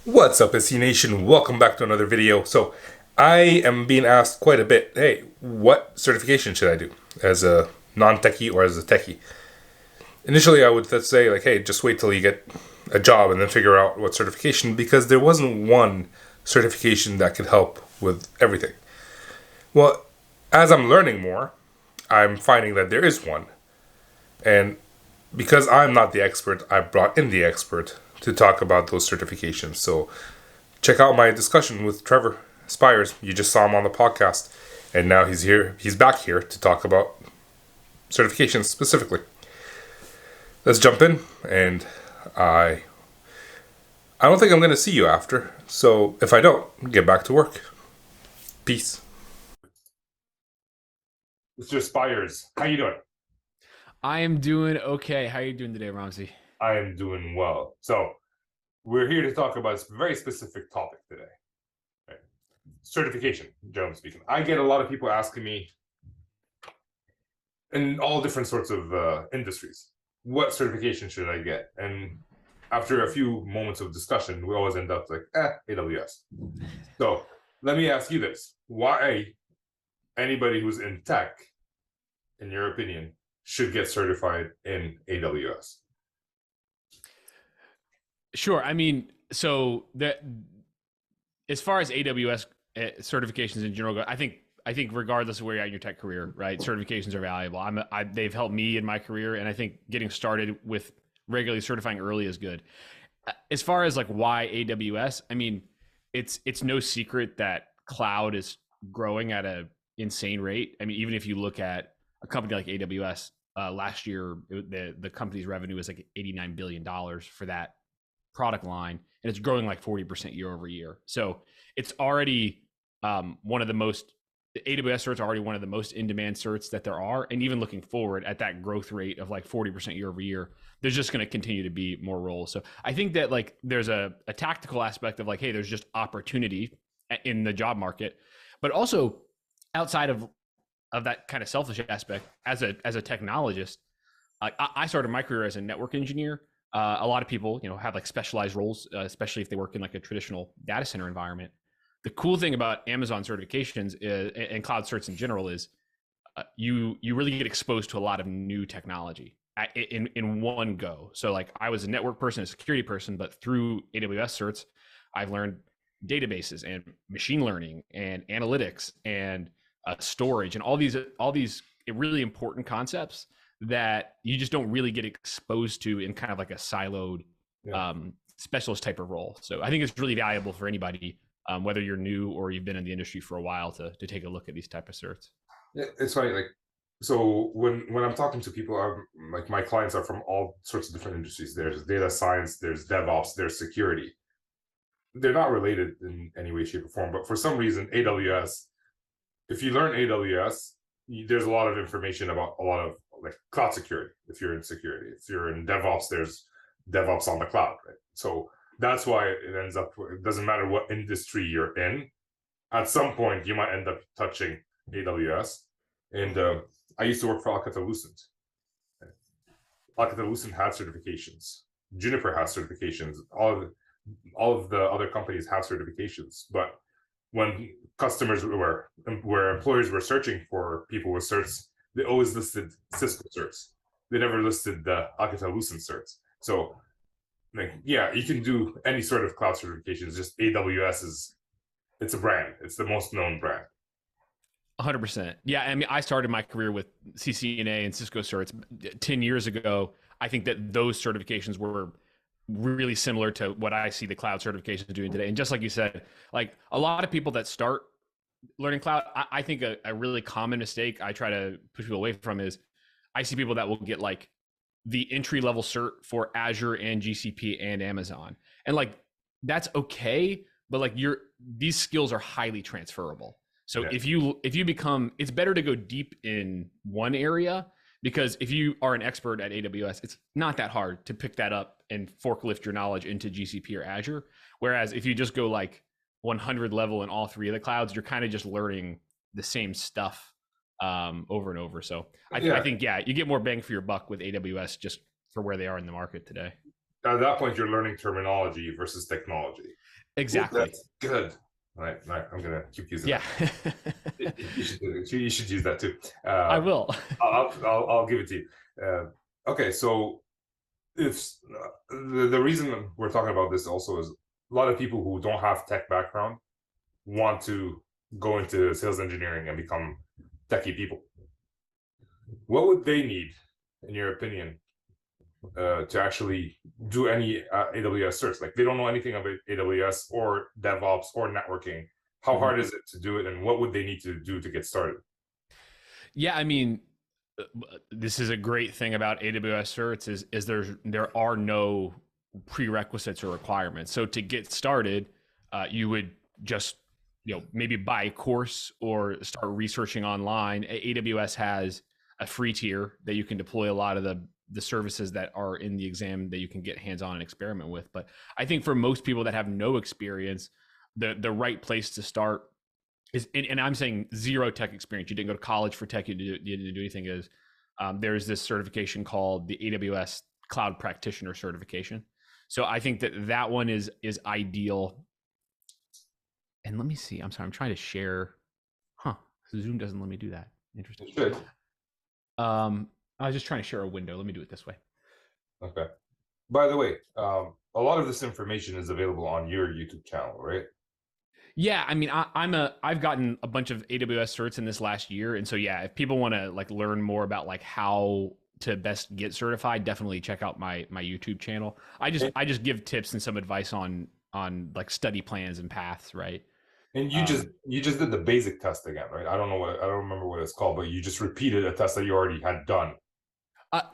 What's up, SC Nation? Welcome back to another video. So, I am being asked quite a bit, hey, what certification should I do as a non-techie or as a techie? Initially, I would say, like, hey, just wait till you get a job and then figure out what certification, because there wasn't one certification that could help with everything. Well, as I'm learning more, I'm finding that there is one. And because I'm not the expert, I brought in the expert to talk about those certifications. So, check out my discussion with Trevor Spires. You just saw him on the podcast, and now he's here. He's back here to talk about certifications specifically. Let's jump in, and I don't think I'm going to see you after. So if I don't, get back to work. Peace. Mr. Spires, how you doing? I am doing okay. How are you doing today, Ramsey? I am doing well. So we're here to talk about a very specific topic today. Right? Certification, generally speaking. I get a lot of people asking me in all different sorts of industries, what certification should I get? And after a few moments of discussion, we always end up like, AWS. So let me ask you this. Why anybody who's in tech, in your opinion, should get certified in AWS? Sure. I mean, so that as far as AWS certifications in general go, I think regardless of where you're at in your tech career, right? Certifications are valuable. They've helped me in my career, and I think getting started with regularly certifying early is good. As far as like why AWS, I mean, it's no secret that cloud is growing at a insane rate. I mean, even if you look at a company like AWS, last year the company's revenue was like $89 billion for that product line, and it's growing like 40% year over year. So it's already one of the most the AWS certs are already one of the most in demand certs that there are. And even looking forward at that growth rate of like 40% year over year, there's just going to continue to be more roles. So I think that like there's a tactical aspect of like, hey, there's just opportunity in the job market, but also outside of that kind of selfish aspect as a technologist, I started my career as a network engineer. A lot of people, have like specialized roles, especially if they work in like a traditional data center environment. The cool thing about Amazon certifications and cloud certs in general is you really get exposed to a lot of new technology in one go. So like I was a network person, a security person, but through AWS certs, I've learned databases and machine learning and analytics and storage and all these really important concepts that you just don't really get exposed to in kind of like a siloed Yeah. specialist type of role. So I think it's really valuable for anybody, whether you're new or you've been in the industry for a while, to take a look at these type of certs. Yeah, it's funny, like, so when I'm talking to people, like, my clients are from all sorts of different industries. There's data science, there's DevOps, there's security. They're not related in any way, shape, or form, but for some reason, AWS, if you learn AWS, there's a lot of information about a lot of like cloud security. If you're in security, if you're in DevOps, there's DevOps on the cloud, right? So that's why it ends up, it doesn't matter what industry you're in, at some point you might end up touching AWS. And I used to work for Alcatel-Lucent. Alcatel-Lucent had certifications. Juniper has certifications. All of the other companies have certifications. But when customers where employers were searching for people with certs, they always listed Cisco certs. They never listed the Alcatel-Lucent certs. So, like, yeah, you can do any sort of cloud certifications. Just AWS it's a brand. It's the most known brand. 100%. Yeah, I mean, I started my career with CCNA and Cisco certs 10 years ago. I think that those certifications were really similar to what I see the cloud certifications doing today. And just like you said, like a lot of people that start learning cloud, I think a really common mistake I try to push people away from is I see people that will get like the entry level cert for Azure and GCP and Amazon. And like that's okay, but like these skills are highly transferable. So Yeah. if you become, it's better to go deep in one area, because if you are an expert at AWS, it's not that hard to pick that up and forklift your knowledge into GCP or Azure. Whereas if you just go like 100 level in all three of the clouds, you're kind of just learning the same stuff over and over. So I Yeah. think, yeah, you get more bang for your buck with AWS just for where they are in the market today. At that point, you're learning terminology versus technology. Ooh, Exactly. that's good. All right, all right, I'm gonna keep using Yeah. that. You should use that too. I will. I'll give it to you. Okay, so if the reason we're talking about this also is a lot of people who don't have tech background want to go into sales engineering and become techie people. What would they need, in your opinion, to actually do any AWS certs? Like they don't know anything about AWS or DevOps or networking. How Mhm. hard is it to do it, and what would they need to do to get started? Yeah, I mean, this is a great thing about AWS certs is there are no prerequisites or requirements. So to get started, you would just maybe buy a course or start researching online. AWS has a free tier that you can deploy a lot of the services that are in the exam that you can get hands on and experiment with. But I think for most people that have no experience, the right place to start is, and I'm saying zero tech experience. You didn't go to college for tech. You didn't do anything. Is there's this certification called the AWS Cloud Practitioner Certification. So I think that one is ideal. And let me see. I'm sorry. I'm trying to share. Huh? Zoom doesn't let me do that. Interesting. It should. I was just trying to share a window. Let me do it this way. Okay. By the way, a lot of this information is available on your YouTube channel, right? Yeah, I mean, I've gotten a bunch of AWS certs in this last year, and so yeah, if people want to like learn more about like how to best get certified, definitely check out my YouTube channel. I just give tips and some advice on like study plans and paths, right? And Um, you just did the basic test again, right? I don't remember what it's called, but you just repeated a test that you already had done.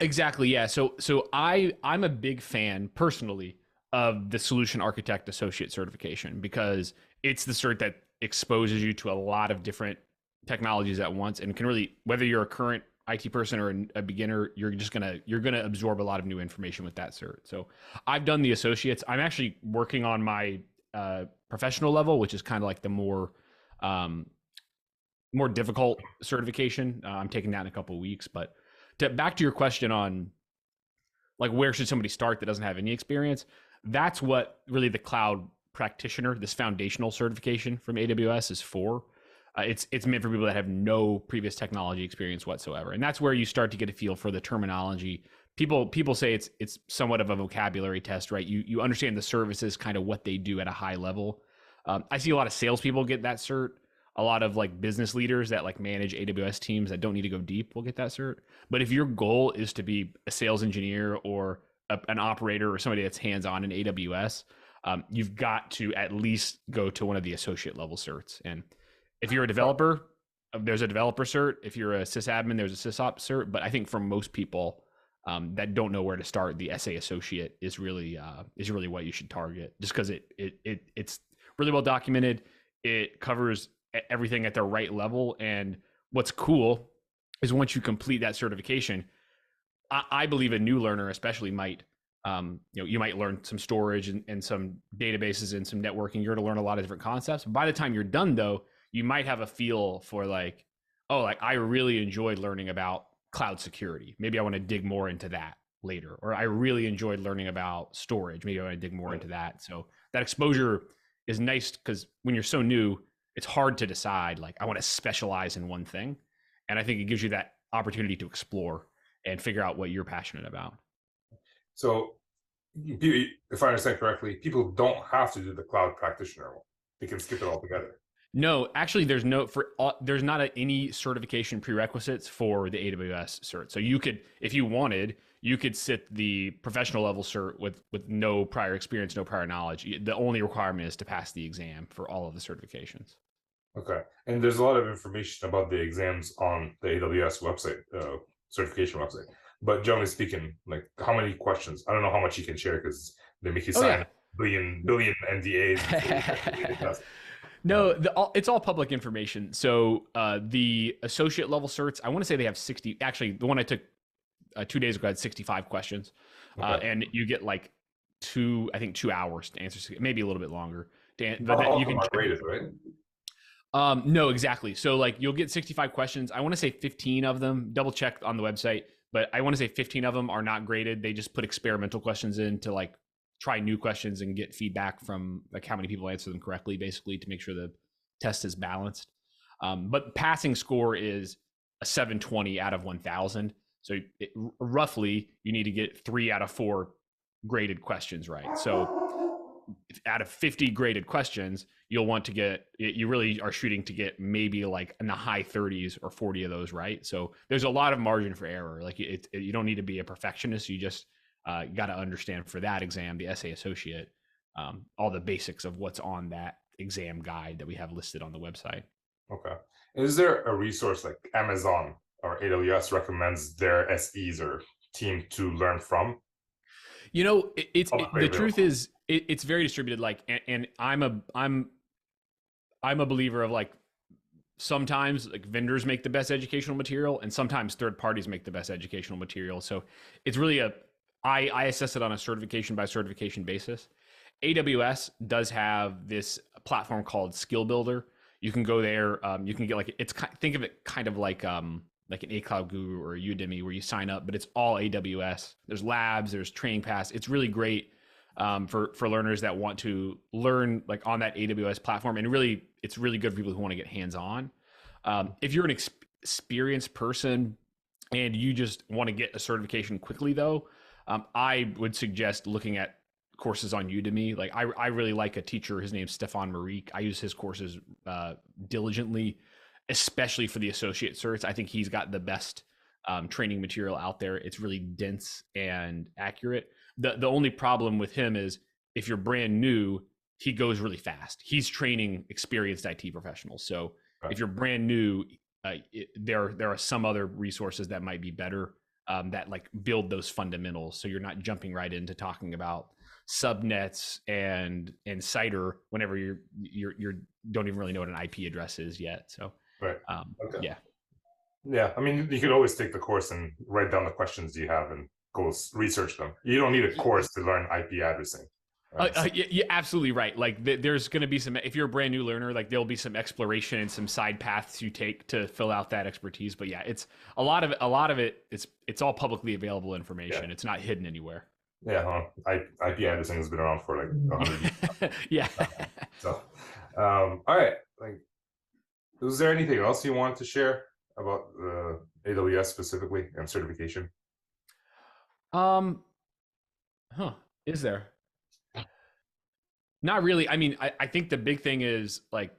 exactly, yeah. So I'm a big fan personally of the Solution Architect Associate certification because it's the cert that exposes you to a lot of different technologies at once and can really, whether you're a current IT person or a beginner, you're gonna absorb a lot of new information with that cert. So I've done the associates. I'm actually working on my professional level, which is kind of like the um, more difficult certification. I'm taking that in a couple of weeks, but back to your question on like where should somebody start that doesn't have any experience, that's what really the cloud practitioner, this foundational certification from AWS, is for. It's meant for people that have no previous technology experience whatsoever, and that's where you start to get a feel for the terminology. People say it's somewhat of a vocabulary test, right? You understand the services, kind of what they do at a high level. I see a lot of salespeople get that cert. A lot of like business leaders that like manage AWS teams that don't need to go deep will get that cert. But if your goal is to be a sales engineer or an operator or somebody that's hands on in AWS, you've got to at least go to one of the associate level certs. And if you're a developer, there's a developer cert. If you're a sysadmin, there's a sysops cert. But I think for most people that don't know where to start, the SA associate is really what you should target, just because it's really well documented. It covers everything at the right level, and what's cool is once you complete that certification, I believe a new learner especially might you might learn some storage and some databases and some networking. You're going to learn a lot of different concepts. By the time you're done though, you might have a feel for like, oh, like I really enjoyed learning about cloud security. Maybe I want to dig more into that later. Or I really enjoyed learning about storage. Maybe I want to dig more into that. So that exposure is nice because when you're so new, it's hard to decide like I want to specialize in one thing. And I think it gives you that opportunity to explore and figure out what you're passionate about. So, if I understand correctly, people don't have to do the cloud practitioner one. They can skip it altogether. No, actually, there's not any certification prerequisites for the AWS cert. So you could, if you wanted, you could sit the professional level cert with no prior experience, no prior knowledge. The only requirement is to pass the exam for all of the certifications. Okay. And there's a lot of information about the exams on the AWS website, certification website. But generally speaking, like how many questions? I don't know how much you can share because they make you Oh sign yeah. billion NDAs before you actually get the test. No, it's all public information. So the associate level certs, I want to say they have 60. Actually, the one I took 2 days ago had 65 questions, Okay. and you get like I think 2 hours to answer, maybe a little bit longer. But Not that all you of them can are check. graded, right? No, exactly. So like you'll get 65 questions. I want to say 15 of them, double check on the website, but I want to say 15 of them are not graded. They just put experimental questions in to like try new questions and get feedback from like how many people answer them correctly, basically to make sure the test is balanced. But passing score is a 720 out of 1,000. So roughly, you need to get 3 out of 4 graded questions right. So out of 50 graded questions, you'll want to get, you really are shooting to get maybe like in the high 30s or 40 of those right. So there's a lot of margin for error. Like you don't need to be a perfectionist. You just got to understand for that exam, the essay associate, all the basics of what's on that exam guide that we have listed on the website. Okay. Is there a resource like Amazon or AWS recommends their SEs or team to learn from? You know, the truth is it's very distributed. Like, and I'm a believer of like sometimes like vendors make the best educational material, and sometimes third parties make the best educational material. So it's really I assess it on a certification by certification basis. AWS does have this platform called Skill Builder. You can go there. You can get like think of it kind of like an A Cloud Guru or a Udemy where you sign up, but it's all AWS. There's labs, there's training paths. It's really great for learners that want to learn like on that AWS platform, and really it's really good for people who want to get hands on. If you're an experienced person and you just want to get a certification quickly, though, I would suggest looking at courses on Udemy. Like I really like a teacher. His name's Stefan Marik. I use his courses diligently, especially for the associate certs. I think he's got the best training material out there. It's really dense and accurate. The only problem with him is if you're brand new, he goes really fast. He's training experienced IT professionals. So if you're brand new, there are some other resources that might be better that like build those fundamentals. So you're not jumping right into talking about subnets and CIDR whenever you don't even really know what an IP address is yet. So okay. Yeah. I mean, you could always take the course and write down the questions you have and go research them. You don't need a course to learn IP addressing. You're absolutely right. Like there's going to be some, if you're a brand new learner, like there'll be some exploration and some side paths you take to fill out that expertise. But yeah, it's a lot of it. It's all publicly available information. Yeah. It's not hidden anywhere. Yeah, IP addressing has been around for like 100 years. Yeah. So, all right. Like, was there anything else you wanted to share about AWS specifically and certification? Is there? Not really. I mean, I think the big thing is like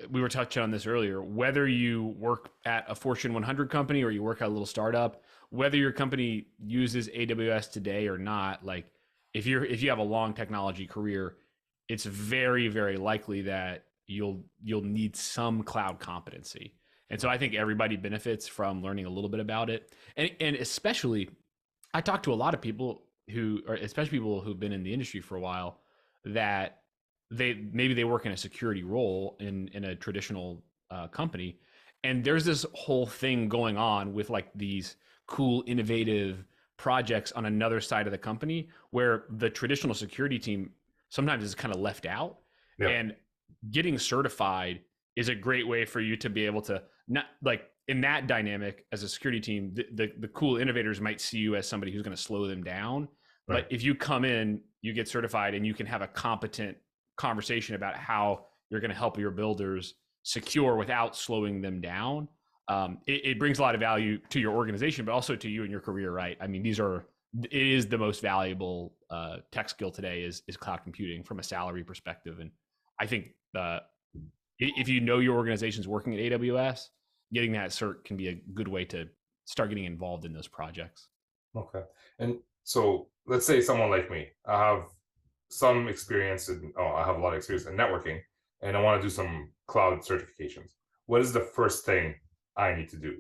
we were touching on this earlier, whether you work at a Fortune 100 company or you work at a little startup, whether your company uses AWS today or not, like if you have a long technology career, it's very, very likely that you'll need some cloud competency. And so I think everybody benefits from learning a little bit about it. And especially, I talk to a lot of people especially people who've been in the industry for a while, that they work in a security role in a traditional company, and there's this whole thing going on with like these cool innovative projects on another side of the company where the traditional security team sometimes is kind of left out. Yeah. And getting certified is a great way for you to be able to not like in that dynamic as a security team, the cool innovators might see you as somebody who's going to slow them down. Right. But if you come in, you get certified and you can have a competent conversation about how you're going to help your builders secure without slowing them down. It brings a lot of value to your organization, but also to you and your career, right? I mean, it is the most valuable tech skill today is cloud computing from a salary perspective. And I think if you know your organization's working at AWS, getting that cert can be a good way to start getting involved in those projects. Okay. And so let's say someone like me, I have some experience I have a lot of experience in networking, and I want to do some cloud certifications. What is the first thing I need to do?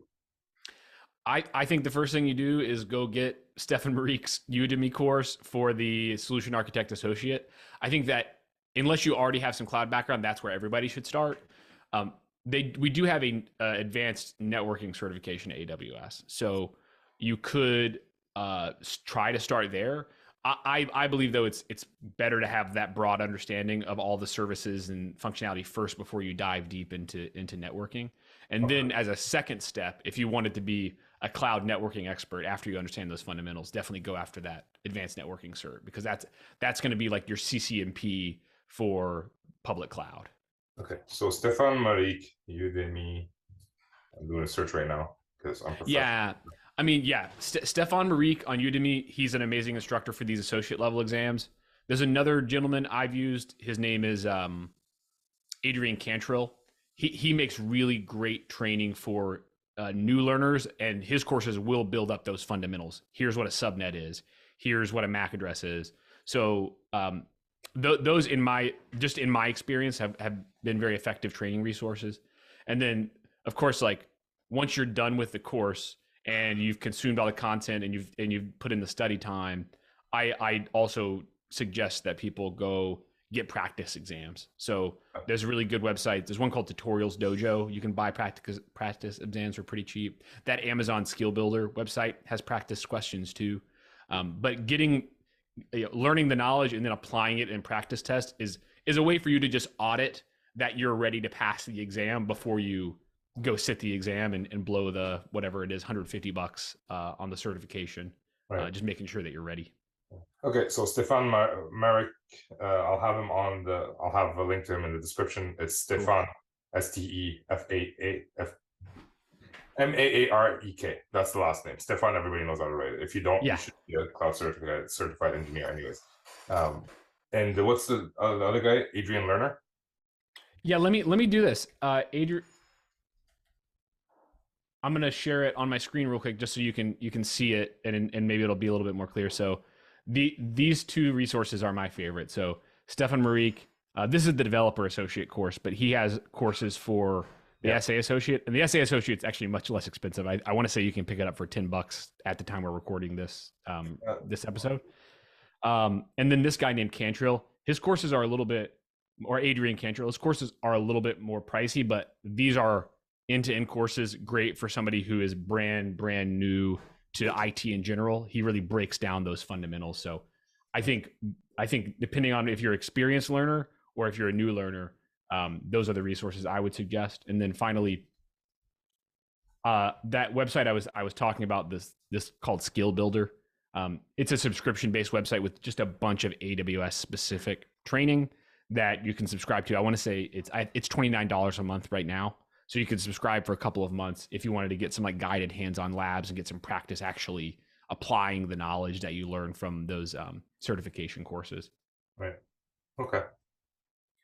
I think the first thing you do is go get Stefan Marik's Udemy course for the Solution Architect Associate. I think that unless you already have some cloud background, that's where everybody should start. We do have a advanced networking certification at AWS, so you could try to start there. I believe though it's better to have that broad understanding of all the services and functionality first before you dive deep into networking. And then as a second step, if you wanted to be a cloud networking expert after you understand those fundamentals, definitely go after that advanced networking cert, because that's going to be like your CCNP for public cloud. Okay, so Stefan Marik, Udemy. I'm doing a search right now because I'm professional. Yeah. I mean, yeah, Stefan Marik on Udemy, he's an amazing instructor for these associate level exams. There's another gentleman I've used. His name is Adrian Cantrill. He makes really great training for new learners, and his courses will build up those fundamentals. Here's what a subnet is. Here's what a MAC address is. So those in my experience have been very effective training resources. And then of course, like once you're done with the course and you've consumed all the content and you've put in the study time, I also suggest that people go get practice exams. So there's a really good website. There's one called Tutorials Dojo. You can buy practice exams for pretty cheap. That Amazon Skill Builder website has practice questions too. But learning the knowledge and then applying it in practice test is a way for you to just audit that you're ready to pass the exam before you go sit the exam and blow the whatever it is $150 on the certification. Right. Just making sure that you're ready. Okay, so Stefan Marik, I'll have a link to him in the description. It's Stefan, StefanMaarek. That's the last name. Stefan, everybody knows how to write it. If you don't, you should be a cloud certified engineer anyways. And what's the other guy? Adrian Lerner? Yeah, let me do this. Adrian, I'm gonna share it on my screen real quick just so you can see it and maybe it'll be a little bit more clear. So these two resources are my favorite. So Stefan Marik, this is the developer associate course, but he has courses for the SA associate, and the SA associate is actually much less expensive. I want to say you can pick it up for $10 at the time we're recording this this episode. And then this guy named Cantrill, his courses are a little bit, or Adrian Cantrill, his courses are a little bit more pricey, but these are end-to-end courses, great for somebody who is brand new to IT in general. He really breaks down those fundamentals. So I think depending on if you're an experienced learner or if you're a new learner, those are the resources I would suggest. And then finally, that website I was talking about, this called Skill Builder. It's a subscription-based website with just a bunch of AWS specific training that you can subscribe to. I want to say it's $29 a month right now. So you could subscribe for a couple of months if you wanted to get some like guided hands-on labs and get some practice actually applying the knowledge that you learn from those certification courses. Right. Okay.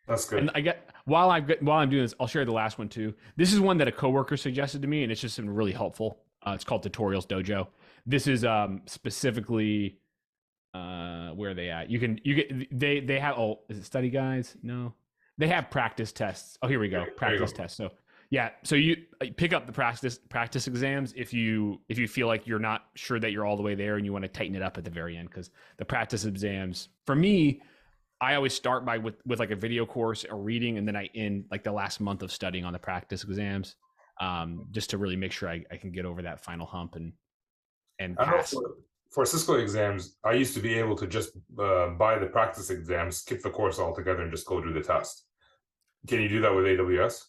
That's good. And while I'm doing this, I'll share the last one too. This is one that a coworker suggested to me, and it's just been really helpful. It's called Tutorials Dojo. This is specifically where are they at? They have is it study guides? No, they have practice tests. Oh, here we go. Practice tests. So yeah, so you pick up the practice exams if you feel like you're not sure that you're all the way there and you want to tighten it up at the very end, because the practice exams for me, I always start with like a video course or reading, and then I end like the last month of studying on the practice exams, just to really make sure I can get over that final hump and pass. For Cisco exams, I used to be able to just buy the practice exams, skip the course altogether, and just go do the test. Can you do that with AWS?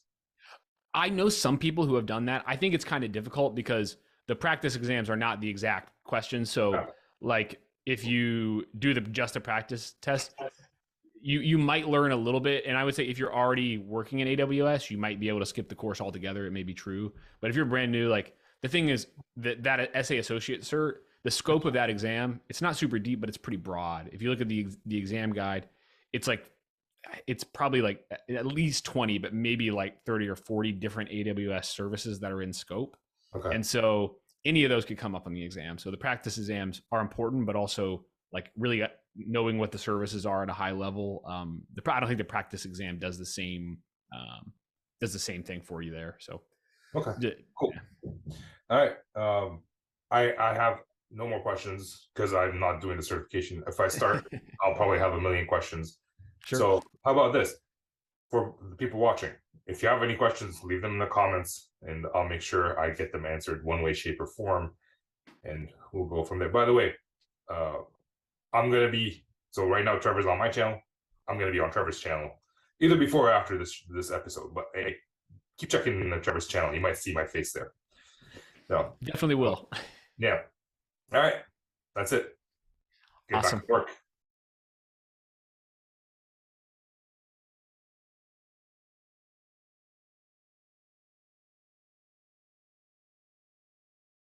I know some people who have done that. I think it's kind of difficult because the practice exams are not the exact questions. So like if you do just a practice test, you might learn a little bit. And I would say if you're already working in AWS, you might be able to skip the course altogether. It may be true. But if you're brand new, like the thing is that SA associate cert, the scope of that exam, it's not super deep, but it's pretty broad. If you look at the exam guide, it's probably like at least 20, but maybe like 30 or 40 different AWS services that are in scope. Okay. And so any of those could come up on the exam. So the practice exams are important, but also like really knowing what the services are at a high level. I don't think the practice exam does the same thing for you there. So okay, cool. Yeah. All right. I have no more questions because I'm not doing the certification. If I start, I'll probably have a million questions. Sure. So how about this? For the people watching, if you have any questions, leave them in the comments and I'll make sure I get them answered one way, shape, or form. And we'll go from there. By the way, so right now Trevor's on my channel. I'm going to be on Trevor's channel either before or after this episode. But hey, keep checking Trevor's channel. You might see my face there. So Definitely will. yeah. All right. That's it. Get back Awesome. to work.